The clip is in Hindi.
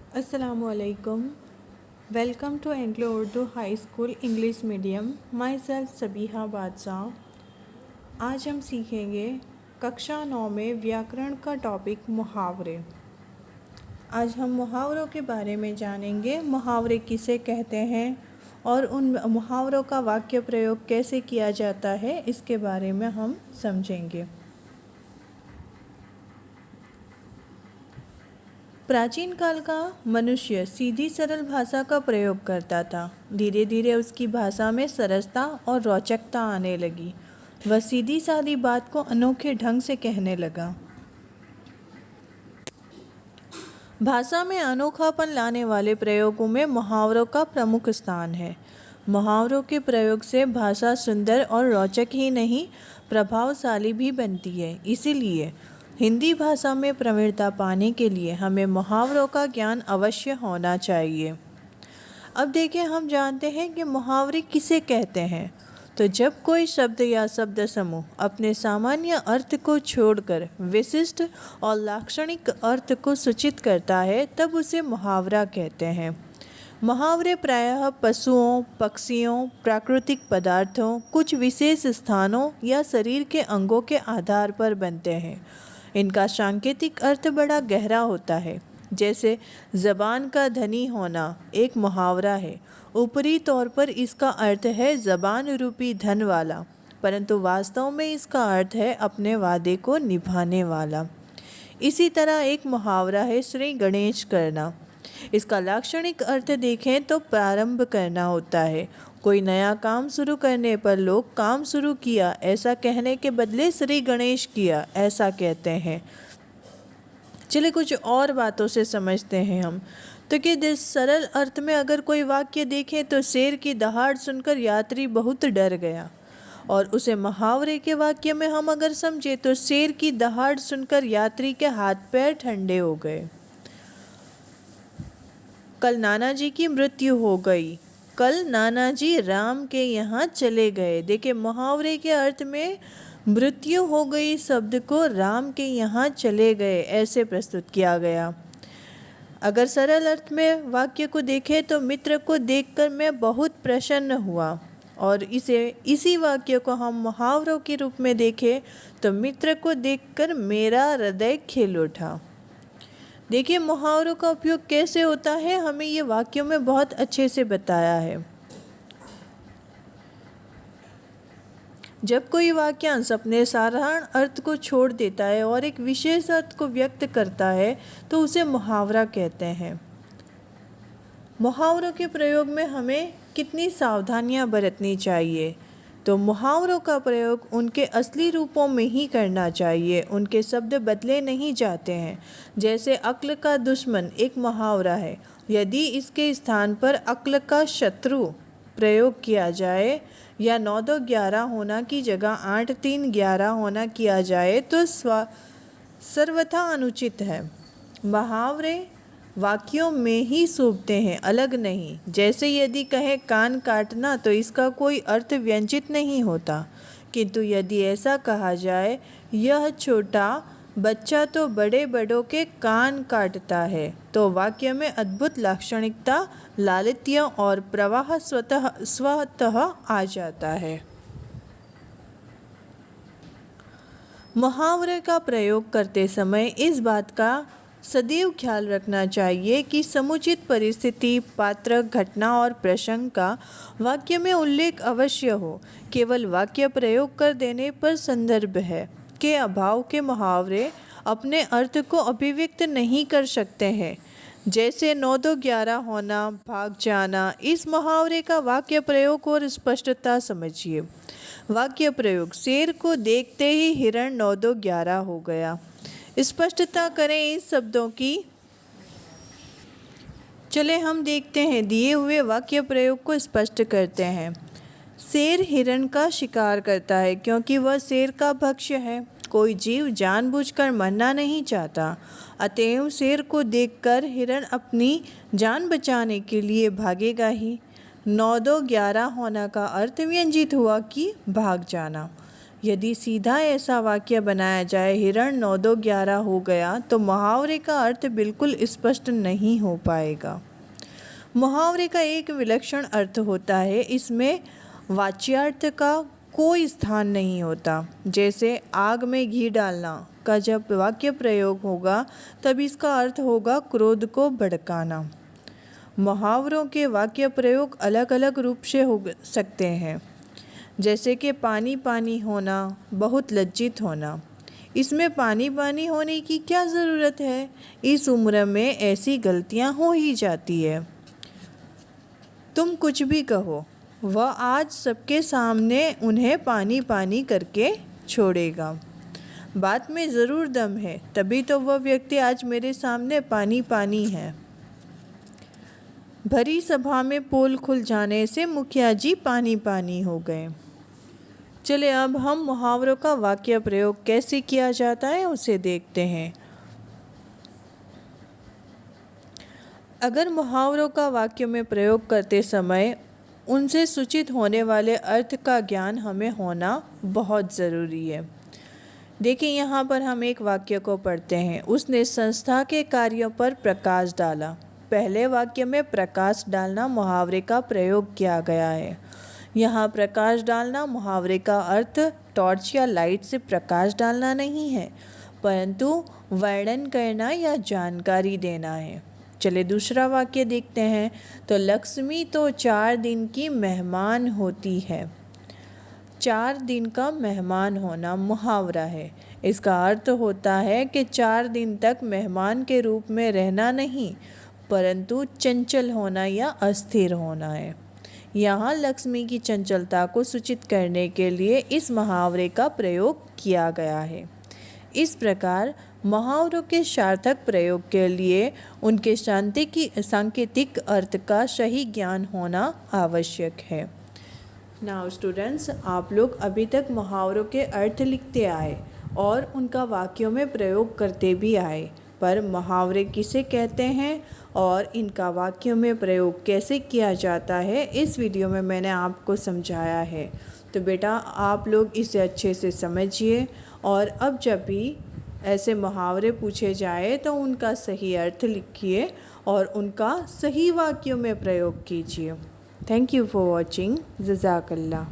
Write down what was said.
Assalamualaikum. Welcome to Anglo Urdu High School English Medium. Myself Sabiha बादशाह. आज हम सीखेंगे कक्षा 9 में व्याकरण का टॉपिक मुहावरे. आज हम मुहावरों के बारे में जानेंगे. मुहावरे किसे कहते हैं और उन मुहावरों का वाक्य प्रयोग कैसे किया जाता है, इसके बारे में हम समझेंगे. प्राचीन काल का मनुष्य सीधी सरल भाषा का प्रयोग करता था. धीरे धीरे उसकी भाषा में सरसता और रोचकता आने लगी. वह सीधी सादी बात को अनोखे ढंग से कहने लगा. भाषा में अनोखापन लाने वाले प्रयोगों में मुहावरों का प्रमुख स्थान है. मुहावरों के प्रयोग से भाषा सुंदर और रोचक ही नहीं, प्रभावशाली भी बनती है. इसीलिए हिंदी भाषा में प्रवीणता पाने के लिए हमें मुहावरों का ज्ञान अवश्य होना चाहिए. अब देखिए, हम जानते हैं कि मुहावरे किसे कहते हैं. तो जब कोई शब्द या शब्द समूह अपने सामान्य अर्थ को छोड़कर विशिष्ट और लाक्षणिक अर्थ को सूचित करता है, तब उसे मुहावरा कहते हैं. मुहावरे प्रायः पशुओं, पक्षियों, प्राकृतिक पदार्थों, कुछ विशेष स्थानों या शरीर के अंगों के आधार पर बनते हैं. इनका सांकेतिक अर्थ बड़ा गहरा होता है. जैसे ज़बान का धनी होना एक मुहावरा है. ऊपरी तौर पर इसका अर्थ है ज़बान रूपी धन वाला, परंतु वास्तव में इसका अर्थ है अपने वादे को निभाने वाला. इसी तरह एक मुहावरा है श्री गणेश करना. इसका लाक्षणिक अर्थ देखें तो प्रारंभ करना होता है. कोई नया काम शुरू करने पर लोग काम शुरू किया ऐसा कहने के बदले श्री गणेश किया ऐसा कहते हैं. चलिए कुछ और बातों से समझते हैं हम. तो कि इस सरल अर्थ में अगर कोई वाक्य देखें तो शेर की दहाड़ सुनकर यात्री बहुत डर गया. और उसे मुहावरे के वाक्य में हम अगर समझे तो शेर की दहाड़ सुनकर यात्री के हाथ पैर ठंडे हो गए. कल नाना जी की मृत्यु हो गई. कल नाना जी राम के यहाँ चले गए. देखिए, मुहावरे के अर्थ में मृत्यु हो गई शब्द को राम के यहाँ चले गए ऐसे प्रस्तुत किया गया. अगर सरल अर्थ में वाक्य को देखें तो मित्र को देखकर मैं बहुत प्रसन्न हुआ. और इसी वाक्य को हम मुहावरों के रूप में देखें तो मित्र को देखकर मेरा हृदय खिल उठा. देखिए, मुहावरों का उपयोग कैसे होता है हमें ये वाक्यों में बहुत अच्छे से बताया है. जब कोई वाक्यांश अपने साधारण अर्थ को छोड़ देता है और एक विशेष अर्थ को व्यक्त करता है तो उसे मुहावरा कहते हैं. मुहावरों के प्रयोग में हमें कितनी सावधानियां बरतनी चाहिए. तो मुहावरों का प्रयोग उनके असली रूपों में ही करना चाहिए. उनके शब्द बदले नहीं जाते हैं. जैसे अक्ल का दुश्मन एक मुहावरा है. यदि इसके स्थान पर अक्ल का शत्रु प्रयोग किया जाए या 9-2-11 होना की जगह 8-3-11 होना किया जाए तो सर्वथा अनुचित है. मुहावरे वाक्यों में ही शोभते हैं, अलग नहीं. जैसे यदि कहें कान काटना तो इसका कोई अर्थ व्यंजित नहीं होता, किंतु यदि ऐसा कहा जाए यह छोटा बच्चा तो बड़े बड़ों के कान काटता है, तो वाक्य में अद्भुत लाक्षणिकता, लालित्य और प्रवाह स्वतः आ जाता है. मुहावरे का प्रयोग करते समय इस बात का सदैव ख्याल रखना चाहिए कि समुचित परिस्थिति, पात्र, घटना और प्रसंग का वाक्य में उल्लेख अवश्य हो. केवल वाक्य प्रयोग कर देने पर संदर्भ है के अभाव के मुहावरे अपने अर्थ को अभिव्यक्त नहीं कर सकते हैं. जैसे 9-2-11 होना, भाग जाना. इस मुहावरे का वाक्य प्रयोग और स्पष्टता समझिए. वाक्य प्रयोग शेर को देखते ही हिरण 9-2-11 हो गया. स्पष्टता करें इस शब्दों की. चले हम देखते हैं, दिए हुए वाक्य प्रयोग को स्पष्ट करते हैं. शेर हिरण का शिकार करता है क्योंकि वह शेर का भक्ष्य है. कोई जीव जानबूझकर मरना नहीं चाहता, अतएव शेर को देखकर हिरण अपनी जान बचाने के लिए भागेगा ही. 9-2-11 होना का अर्थ व्यंजित हुआ कि भाग जाना. यदि सीधा ऐसा वाक्य बनाया जाए हिरण 9 2 11 हो गया तो मुहावरे का अर्थ बिल्कुल स्पष्ट नहीं हो पाएगा। मुहावरे का एक विलक्षण अर्थ होता है, इसमें वाच्यार्थ का कोई स्थान नहीं होता। जैसे आग में घी डालना का जब वाक्य प्रयोग होगा तब इसका अर्थ होगा क्रोध को भड़काना। मुहावरों के वाक्य प्रयोग अलग अलग रूप से हो सकते हैं, जैसे कि पानी पानी होना, बहुत लज्जित होना। इसमें पानी पानी होने की क्या ज़रूरत है, इस उम्र में ऐसी गलतियां हो ही जाती है। तुम कुछ भी कहो, वह आज सबके सामने उन्हें पानी पानी करके छोड़ेगा। बात में ज़रूर दम है, तभी तो वह व्यक्ति आज मेरे सामने पानी पानी है। भरी सभा में पोल खुल जाने से मुखिया जी पानी पानी हो गए। चलिए अब हम मुहावरों का वाक्य प्रयोग कैसे किया जाता है उसे देखते हैं। अगर मुहावरों का वाक्य में प्रयोग करते समय उनसे सूचित होने वाले अर्थ का ज्ञान हमें होना बहुत ज़रूरी है। देखिए यहाँ पर हम एक वाक्य को पढ़ते हैं। उसने संस्था के कार्यों पर प्रकाश डाला। पहले वाक्य में प्रकाश डालना मुहावरे का प्रयोग किया गया है। यहाँ प्रकाश डालना मुहावरे का अर्थ टॉर्च या लाइट से प्रकाश डालना नहीं है, परंतु वर्णन करना या जानकारी देना है। चलिए दूसरा वाक्य देखते हैं। तो लक्ष्मी तो 4 दिन की मेहमान होती है। 4 दिन का मेहमान होना मुहावरा है। इसका अर्थ होता है कि 4 दिन तक मेहमान के रूप में रहना नहीं, परंतु चंचल होना या अस्थिर होना है। यहाँ लक्ष्मी की चंचलता को सूचित करने के लिए इस मुहावरे का प्रयोग किया गया है। इस प्रकार मुहावरों के सार्थक प्रयोग के लिए उनके सांकेतिक अर्थ का सही ज्ञान होना आवश्यक है। नाउ स्टूडेंट्स, आप लोग अभी तक मुहावरों के अर्थ लिखते आए और उनका वाक्यों में प्रयोग करते भी आए, पर मुहावरे किसे कहते हैं और इनका वाक्यों में प्रयोग कैसे किया जाता है इस वीडियो में मैंने आपको समझाया है। तो बेटा आप लोग इसे अच्छे से समझिए और अब जब भी ऐसे मुहावरे पूछे जाए तो उनका सही अर्थ लिखिए और उनका सही वाक्यों में प्रयोग कीजिए। Thank you for watching. जज़ाकल्लाह।